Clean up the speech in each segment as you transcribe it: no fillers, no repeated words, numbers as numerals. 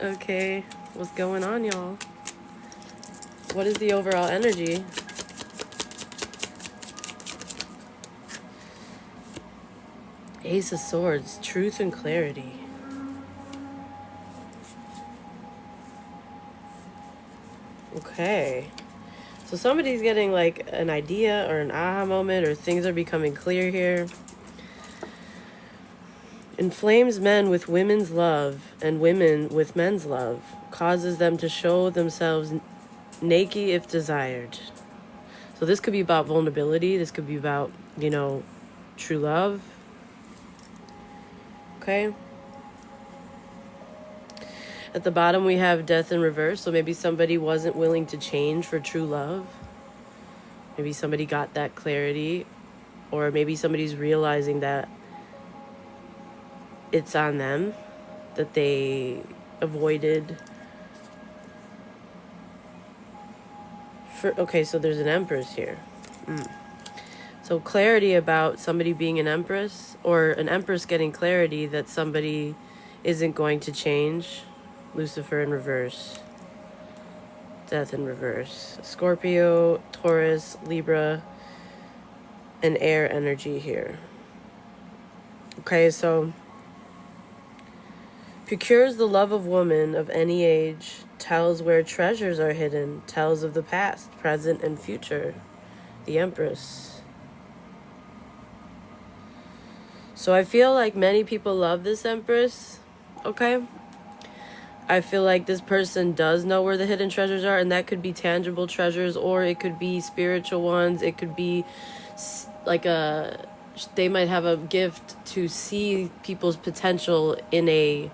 Okay, what's going on, y'all? What is the overall energy? Ace of Swords, truth and clarity. Okay. So somebody's getting like an idea or an aha moment, or things are becoming clear here. Inflames men with women's love and women with men's love, causes them to show themselves naked if desired. So this could be about vulnerability. This could be about, true love. Okay. At the bottom we have death in reverse. So maybe somebody wasn't willing to change for true love. Maybe somebody got that clarity, or maybe somebody's realizing that it's on them, that they avoided. Okay, so there's an Empress here. So clarity about somebody being an Empress, or an Empress getting clarity that somebody isn't going to change. Lucifer in reverse. Death in reverse. Scorpio, Taurus, Libra, and air energy here. Okay, so procures the love of woman of any age, tells where treasures are hidden, tells of the past, present, and future. The Empress. So I feel like many people love this Empress, okay? I feel like this person does know where the hidden treasures are, and that could be tangible treasures, or it could be spiritual ones. It could be like they might have a gift to see people's potential in a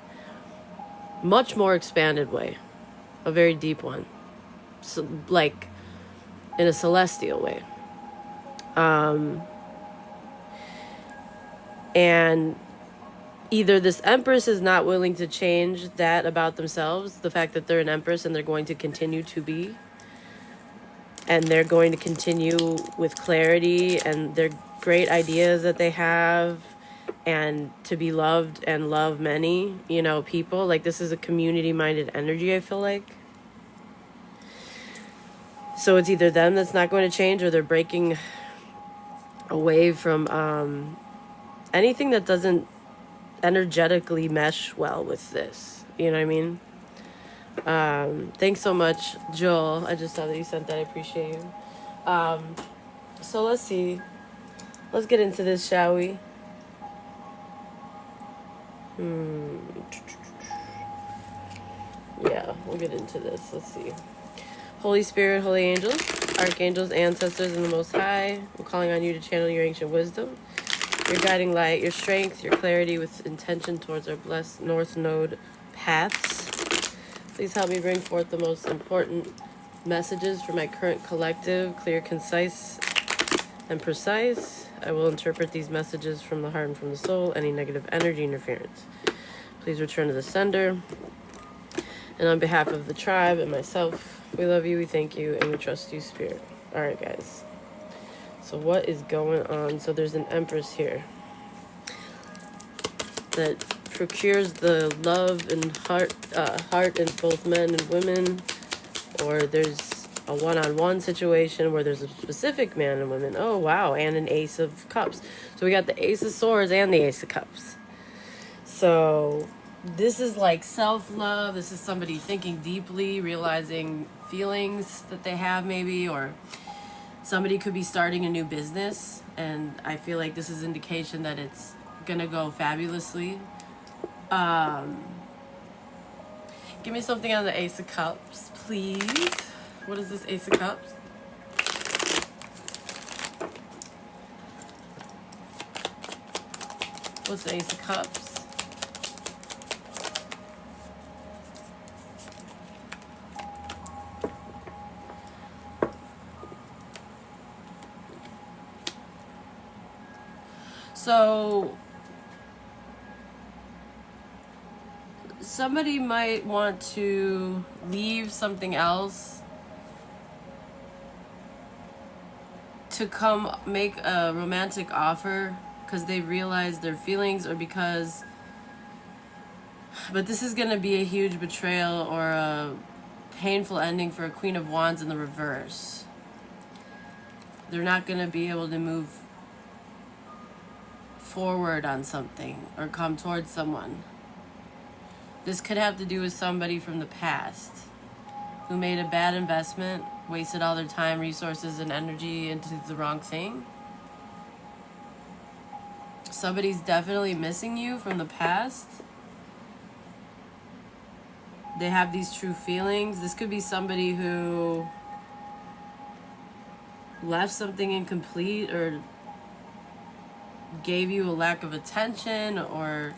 much more expanded way, a very deep one, so, like in a celestial way. And either this Empress is not willing to change that about themselves, the fact that they're an Empress and they're going to continue to be, and they're going to continue with clarity and their great ideas that they have, and to be loved and love many, people. Like, this is a community-minded energy, I feel like. So it's either them that's not going to change, or they're breaking away from anything that doesn't energetically mesh well with this. You know what I mean? Thanks so much, Joel. I just saw that you sent that. I appreciate you. So let's see. Let's get into this, shall we? Yeah, we'll get into this. Let's see. Holy Spirit, holy angels, archangels, ancestors, and the Most High, I'm calling on you to channel your ancient wisdom, your guiding light, your strength, your clarity with intention towards our blessed North Node paths. Please help me bring forth the most important messages for my current collective, clear, concise, and precise. I will interpret these messages from the heart and from the soul. Any negative energy interference, please return to the sender. And on behalf of the tribe and myself, we love you, we thank you, and we trust you, Spirit. All right, guys. So what is going on? So there's an Empress here that procures the love and heart in both men and women, or there's a one-on-one situation where there's a specific man and women. Oh, wow, and an Ace of Cups. So we got the Ace of Swords and the Ace of Cups. So this is like self-love. This is somebody thinking deeply, realizing feelings that they have maybe, or somebody could be starting a new business, and I feel like this is indication that it's gonna go fabulously. Give me something on the Ace of Cups, please. What is this Ace of Cups? What's the Ace of Cups? So somebody might want to leave something else to come make a romantic offer because they realize their feelings, or because But this is going to be a huge betrayal or a painful ending for a Queen of Wands in the reverse. They're not going to be able to move forward on something or come towards someone. This could have to do with somebody from the past who made a bad investment, wasted all their time, resources, and energy into the wrong thing. Somebody's definitely missing you from the past. They have these true feelings. This could be somebody who left something incomplete or gave you a lack of attention, or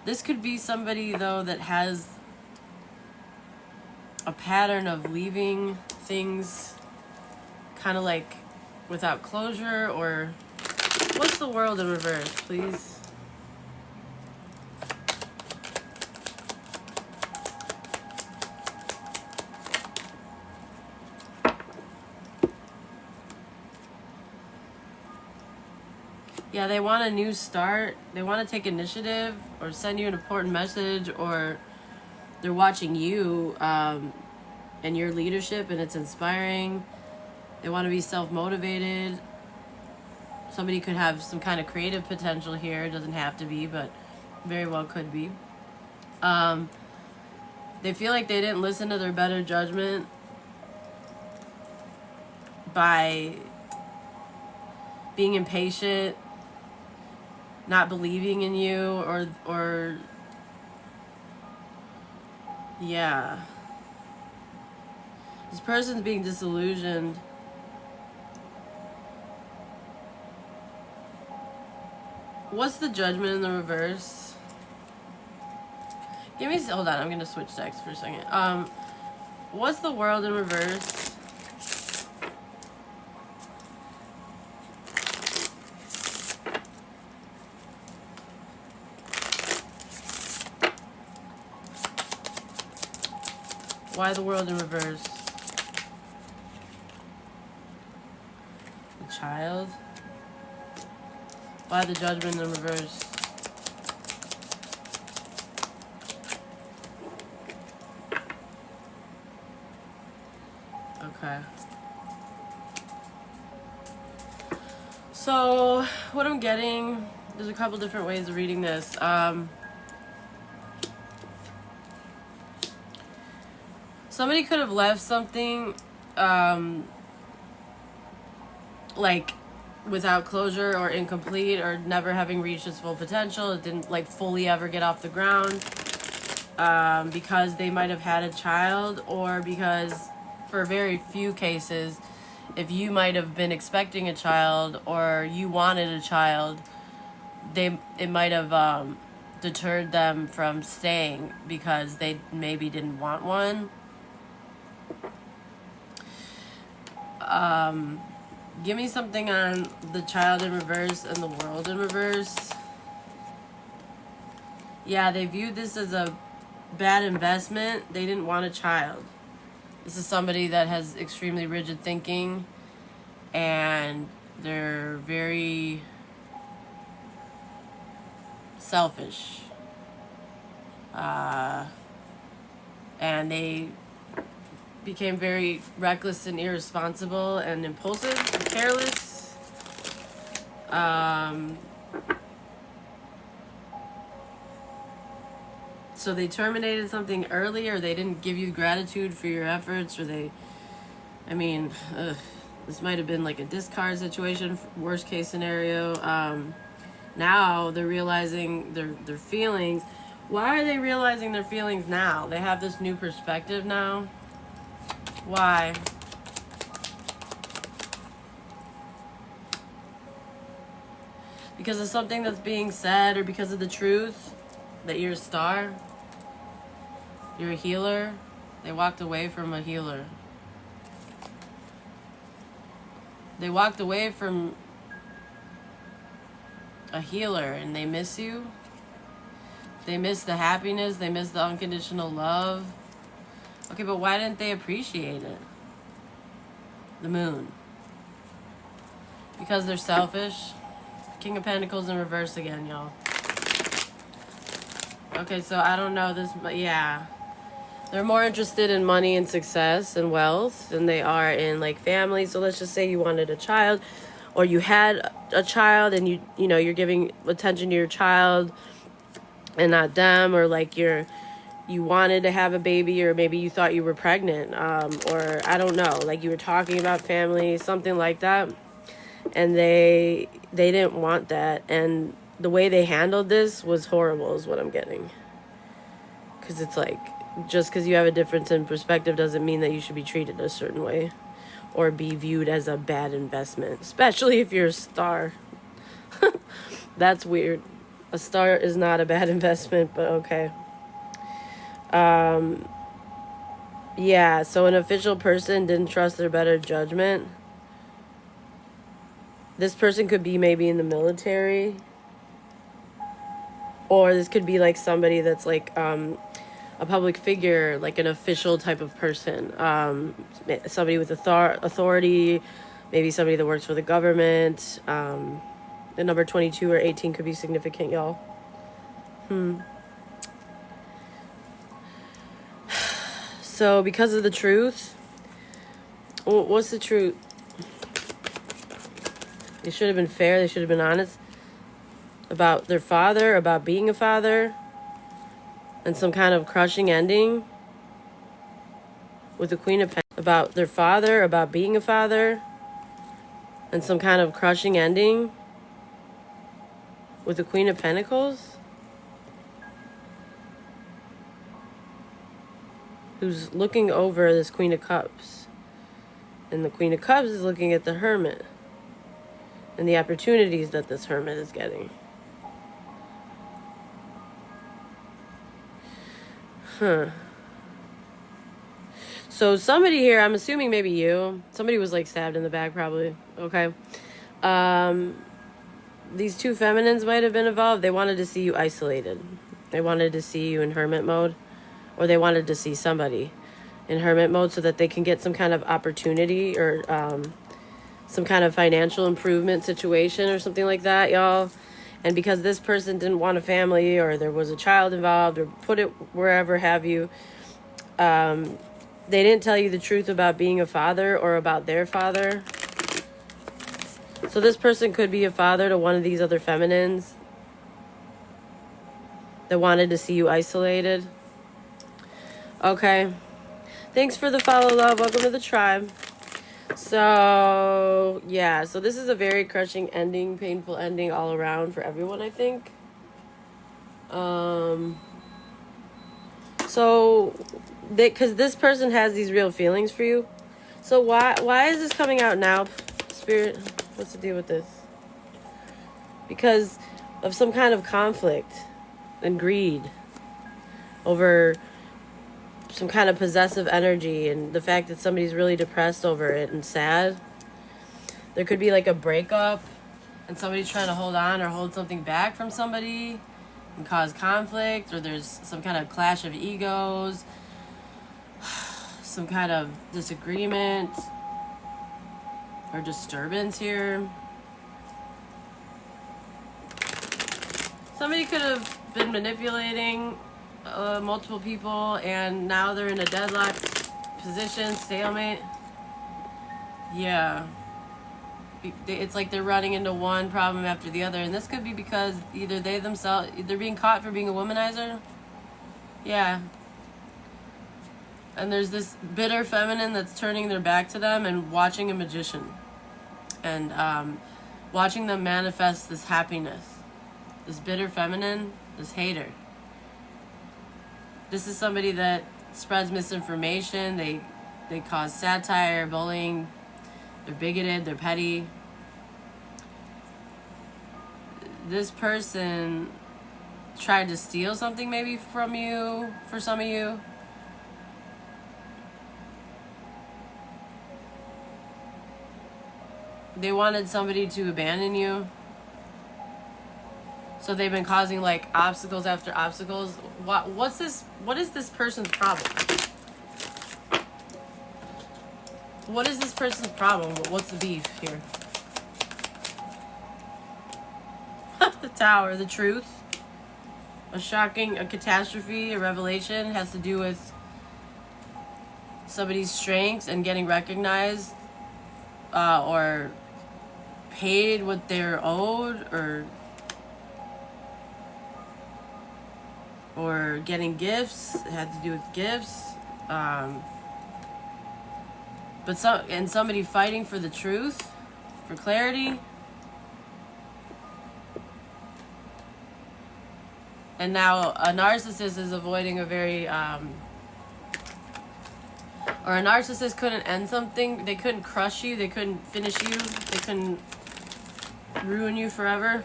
this could be somebody though that has a pattern of leaving things kind of like without closure. Or what's the world in reverse, please? Yeah, they want a new start. They want to take initiative or send you an important message, or they're watching you and your leadership, and it's inspiring. They want to be self-motivated. Somebody could have some kind of creative potential here. It doesn't have to be, but very well could be. They feel like they didn't listen to their better judgment by being impatient, not believing in you, or yeah. This person's being disillusioned. What's the Judgment in the reverse? Hold on, I'm gonna switch decks for a second. What's the World in reverse? Why the World in reverse? The Child. Why the Judgment in reverse? Okay. So, what I'm getting, there's a couple different ways of reading this. Somebody could have left something, like, without closure or incomplete, or never having reached its full potential. It didn't, like, fully ever get off the ground, because they might have had a child, or because, for very few cases, if you might have been expecting a child or you wanted a child, it might have deterred them from staying because they maybe didn't want one. Give me something on the Child in reverse and the World in reverse. Yeah, they viewed this as a bad investment. They didn't want a child. This is somebody that has extremely rigid thinking, and they're very selfish. And they became very reckless and irresponsible and impulsive and careless. So they terminated something early, or they didn't give you gratitude for your efforts, or this might have been like a discard situation, worst case scenario. Now they're realizing their feelings. Why are they realizing their feelings now? They have this new perspective now. Why? Because of something that's being said, or because of the truth that you're a star? You're a healer? They walked away from a healer. They walked away from a healer, and they miss you. They miss the happiness. They miss the unconditional love. Okay, but why didn't they appreciate it? The Moon. Because they're selfish. King of Pentacles in reverse again, y'all. Okay, so I don't know this, but yeah. They're more interested in money and success and wealth than they are in like family. So let's just say you wanted a child, or you had a child, and you know you're giving attention to your child and not them, or like you wanted to have a baby, or maybe you thought you were pregnant, or I don't know, like you were talking about family, something like that, and they didn't want that, and the way they handled this was horrible is what I'm getting. Because it's like, just because you have a difference in perspective doesn't mean that you should be treated a certain way or be viewed as a bad investment, especially if you're a star. That's weird. A star is not a bad investment, but okay. Yeah, so an official person didn't trust their better judgment. This person could be maybe in the military, or this could be like somebody that's like a public figure, like an official type of person, somebody with authority, maybe somebody that works for the government. The number 22 or 18 could be significant, y'all. So because of the truth, what's the truth? They should have been fair. They should have been honest about their father, about being a father, and some kind of crushing ending with the Queen of Pentacles. About their father, about being a father, and some kind of crushing ending with the Queen of Pentacles, who's looking over this Queen of Cups. And the Queen of Cups is looking at the Hermit and the opportunities that this Hermit is getting. So somebody here, I'm assuming maybe you, somebody was like stabbed in the back probably, okay? These two feminines might have been involved. They wanted to see you isolated. They wanted to see you in hermit mode, or they wanted to see somebody in hermit mode so that they can get some kind of opportunity or some kind of financial improvement situation or something like that, y'all. And because this person didn't want a family, or there was a child involved, or put it wherever have you, they didn't tell you the truth about being a father or about their father. So this person could be a father to one of these other feminines that wanted to see you isolated. Okay. Thanks for the follow, love. Welcome to the tribe. So, yeah. So this is a very crushing ending, painful ending all around for everyone, I think. So, because this person has these real feelings for you. So why is this coming out now, Spirit? What's the deal with this? Because of some kind of conflict and greed over some kind of possessive energy, and the fact that somebody's really depressed over it and sad. There could be like a breakup and somebody's trying to hold on or hold something back from somebody and cause conflict, or there's some kind of clash of egos, some kind of disagreement or disturbance here. Somebody could have been manipulating multiple people, and now they're in a deadlock position, stalemate. Yeah. It's like they're running into one problem after the other, and this could be because either they themselves, they're being caught for being a womanizer. Yeah. And there's this bitter feminine that's turning their back to them and watching a magician. And watching them manifest this happiness. This bitter feminine, this hater. This is somebody that spreads misinformation. They cause satire, bullying. They're bigoted. They're petty. This person tried to steal something maybe from you, for some of you. They wanted somebody to abandon you. So they've been causing like obstacles after obstacles. What is this person's problem? What is this person's problem? What's the beef here? The Tower, the truth. a catastrophe, a revelation has to do with somebody's strength and getting recognized or paid what they're owed, or getting gifts. It had to do with gifts. But somebody fighting for the truth, for clarity. And now a narcissist is avoiding a very, or a narcissist couldn't end something. They couldn't crush you. They couldn't finish you. They couldn't ruin you forever.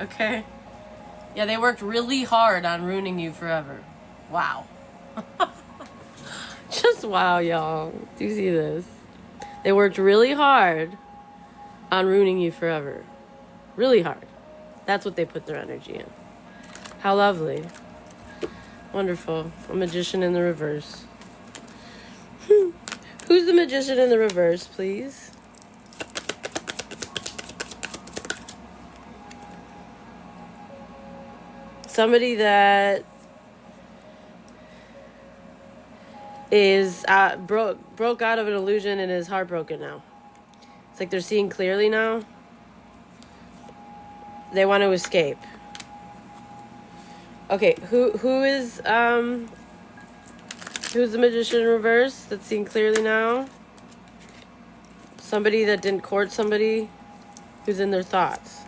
Okay? Yeah, they worked really hard on ruining you forever. Wow. Just wow, y'all. Do you see this? They worked really hard on ruining you forever. Really hard. That's what they put their energy in. How lovely. Wonderful. A magician in the reverse. Who's the magician in the reverse, please? Somebody that is broke out of an illusion and is heartbroken now. It's like they're seeing clearly now. They want to escape. Okay, who's the magician in reverse that's seeing clearly now? Somebody that didn't court somebody who's in their thoughts.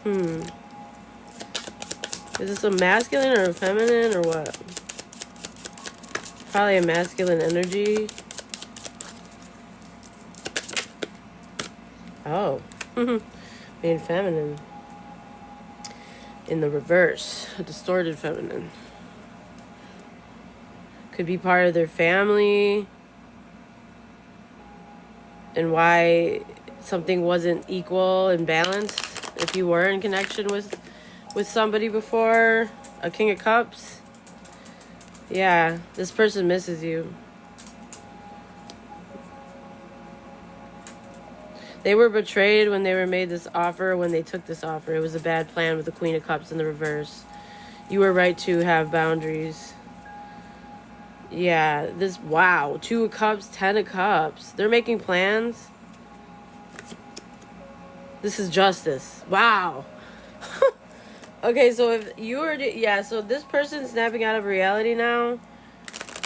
Is this a masculine or a feminine or what? Probably a masculine energy. Oh. Being feminine. In the reverse. A distorted feminine. Could be part of their family. And why something wasn't equal and balanced. If you were in connection with somebody before. A King of Cups. Yeah, this person misses you. They were betrayed when they were made this offer, when they took this offer. It was a bad plan with the Queen of Cups in the reverse. You were right to have boundaries. Yeah, wow. 2 of Cups, 10 of Cups. They're making plans. This is justice. Wow. Okay, so if you were so this person's snapping out of reality now.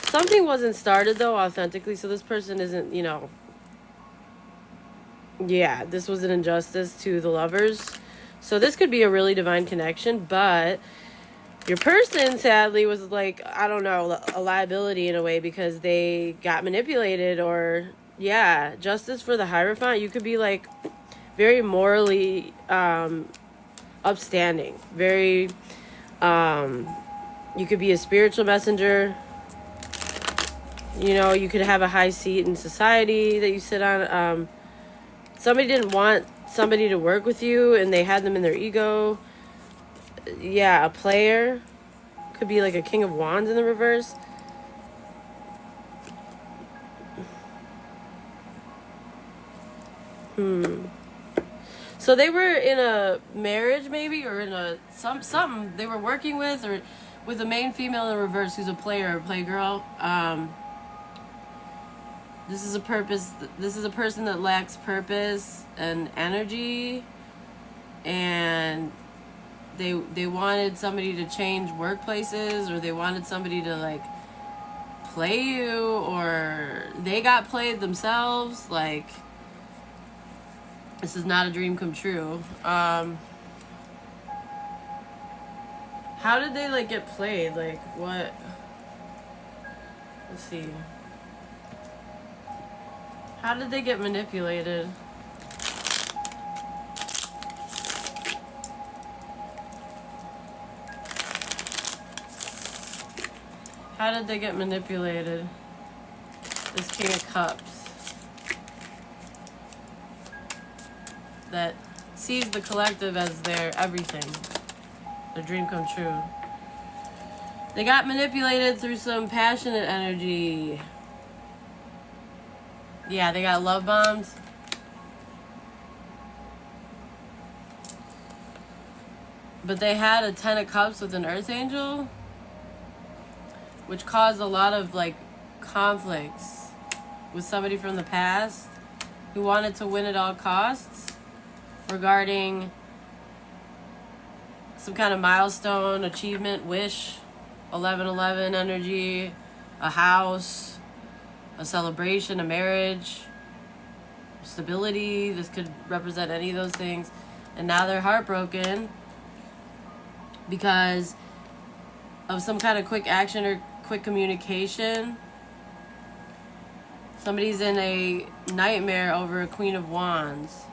Something wasn't started, though, authentically, so this person isn't, yeah, this was an injustice to the lovers. So this could be a really divine connection, but your person, sadly, was like, I don't know, a liability in a way because they got manipulated or, yeah, justice for the Hierophant. You could be, like, very morally upstanding. Very, you could be a spiritual messenger. You could have a high seat in society that you sit on. Somebody didn't want somebody to work with you and they had them in their ego. Yeah, a player. Could be like a King of Wands in the reverse. So they were in a marriage maybe, or in a something they were working with, or with a main female in the reverse who's a player or playgirl. This is a person that lacks purpose and energy, and they wanted somebody to change workplaces, or they wanted somebody to like play you, or they got played themselves. Like, this is not a dream come true. How did they like get played? Like, what? Let's see. How did they get manipulated? How did they get manipulated? This King of Cups. That sees the collective as their everything. Their dream come true. They got manipulated through some passionate energy. Yeah, they got love bombs. But they had a 10 of Cups with an Earth Angel, which caused a lot of like conflicts with somebody from the past who wanted to win at all costs regarding some kind of milestone, achievement, wish, 1111 energy, a house, a celebration, a marriage, stability. This could represent any of those things. And now they're heartbroken because of some kind of quick action or quick communication. Somebody's in a nightmare over a Queen of Wands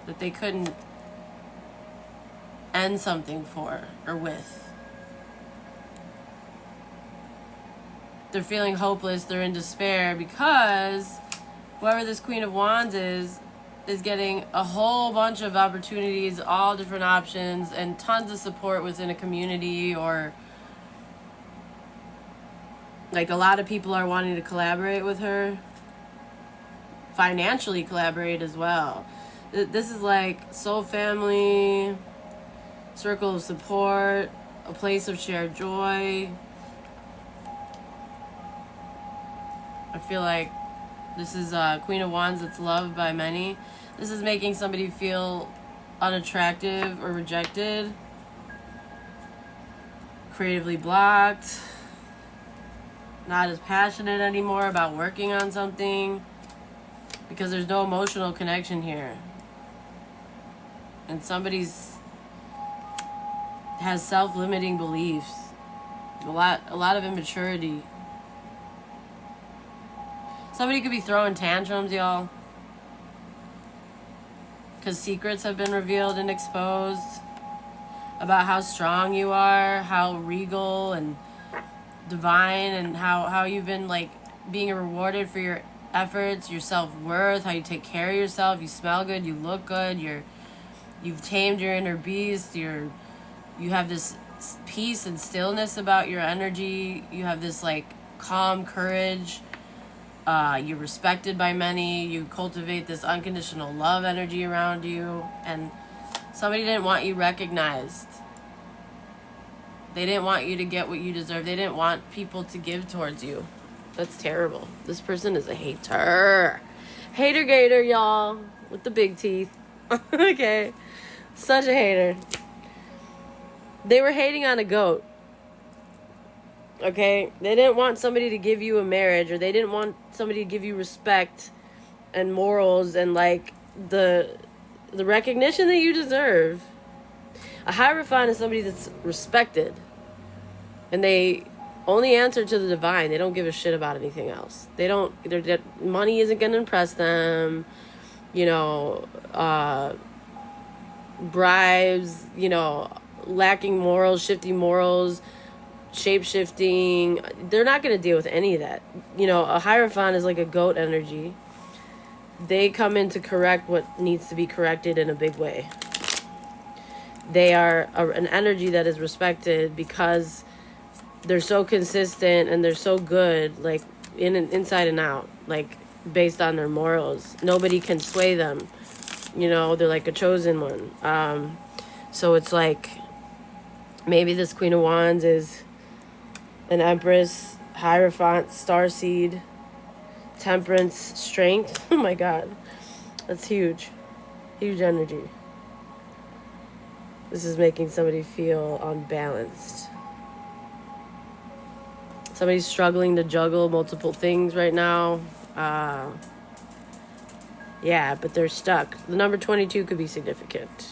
that they couldn't end something for or with. They're feeling hopeless, they're in despair because whoever this Queen of Wands is getting a whole bunch of opportunities, all different options, and tons of support within a community, or like a lot of people are wanting to collaborate with her, financially collaborate as well. This is like soul family, circle of support, a place of shared joy. I feel like this is Queen of Wands that's loved by many. This is making somebody feel unattractive or rejected, creatively blocked, not as passionate anymore about working on something because there's no emotional connection here. And somebody's has self-limiting beliefs, a lot of immaturity. Somebody could be throwing tantrums, y'all, because secrets have been revealed and exposed about how strong you are, how regal and divine, and how you've been like being rewarded for your efforts, your self-worth, how you take care of yourself, you smell good, you look good, you've tamed your inner beast, you have this peace and stillness about your energy, you have this like calm courage. You're respected by many. You cultivate this unconditional love energy around you. And somebody didn't want you recognized. They didn't want you to get what you deserve. They didn't want people to give towards you. That's terrible. This person is a hater. Hater gator, y'all. With the big teeth. Okay. Such a hater. They were hating on a goat. Okay, they didn't want somebody to give you a marriage, or they didn't want somebody to give you respect and morals and like the recognition that you deserve. A Hierophant is somebody that's respected, and they only answer to the divine. They don't give a shit about anything else. Their money isn't gonna impress them. You know, bribes. You know, lacking morals, shifty morals. Shape-shifting, they're not going to deal with any of that. You know, a Hierophant is like a goat energy. They come in to correct what needs to be corrected in a big way. They are an energy that is respected because they're so consistent and they're so good, like inside and out, like based on their morals. Nobody can sway them. You know, they're like a chosen one. So it's like maybe this Queen of Wands is an Empress, Hierophant, Starseed, Temperance, Strength. Oh my God. That's huge. Huge energy. This is making somebody feel unbalanced. Somebody's struggling to juggle multiple things right now. Yeah, but they're stuck. The number 22 could be significant.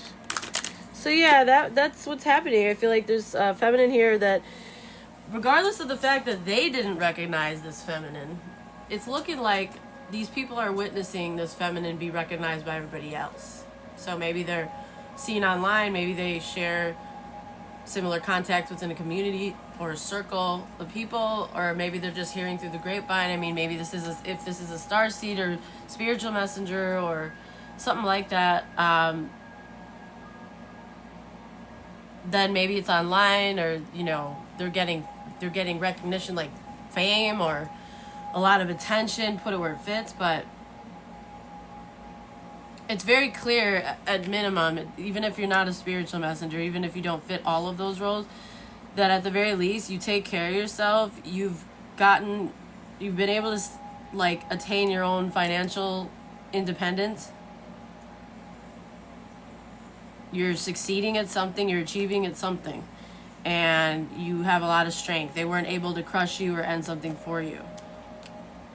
So yeah, that's what's happening. I feel like there's a feminine here that, regardless of the fact that they didn't recognize this feminine, it's looking like these people are witnessing this feminine be recognized by everybody else. So maybe they're seen online, maybe they share similar contacts within a community or a circle of people, or maybe they're just hearing through the grapevine. I mean, maybe if this is a starseed or spiritual messenger or something like that, then maybe it's online, or you know, they're getting recognition, like fame or a lot of attention, put it where it fits. But it's very clear at minimum, even if you're not a spiritual messenger, even if you don't fit all of those roles, that at the very least you take care of yourself. You've been able to like attain your own financial independence. You're succeeding at something, you're achieving at something, and you have a lot of strength. They weren't able to crush you or end something for you.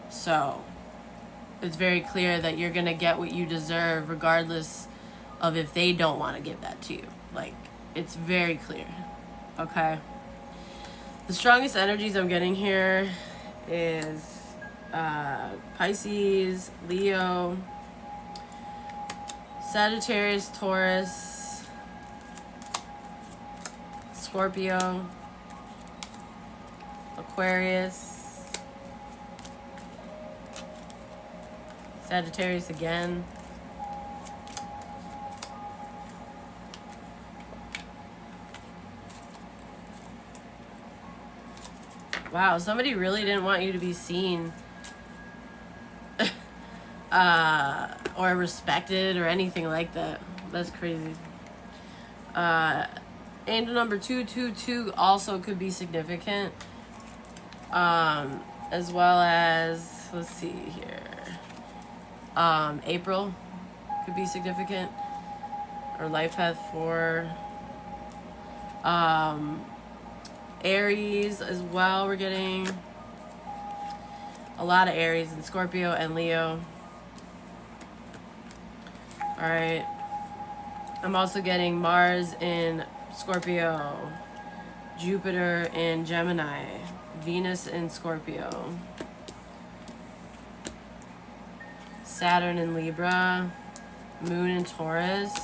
So it's very clear that you're gonna get what you deserve regardless of if they don't want to give that to you. Like, it's very clear. Okay, the strongest energies I'm getting here is Pisces, Leo, Sagittarius, Taurus, Scorpio, Aquarius, Sagittarius again, wow, somebody really didn't want you to be seen or respected or anything like that. That's crazy. Angel number 222 also could be significant. As well as, let's see here. April could be significant. Or Life Path 4. Aries as well. We're getting a lot of Aries and Scorpio and Leo. Alright. I'm also getting Mars in Scorpio, Jupiter in Gemini, Venus in Scorpio, Saturn in Libra, Moon in Taurus,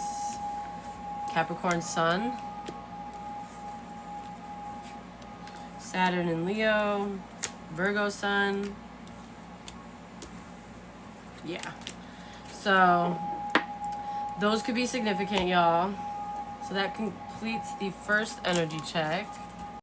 Capricorn Sun, Saturn in Leo, Virgo Sun. Yeah. So those could be significant, y'all. So that completes the first energy check.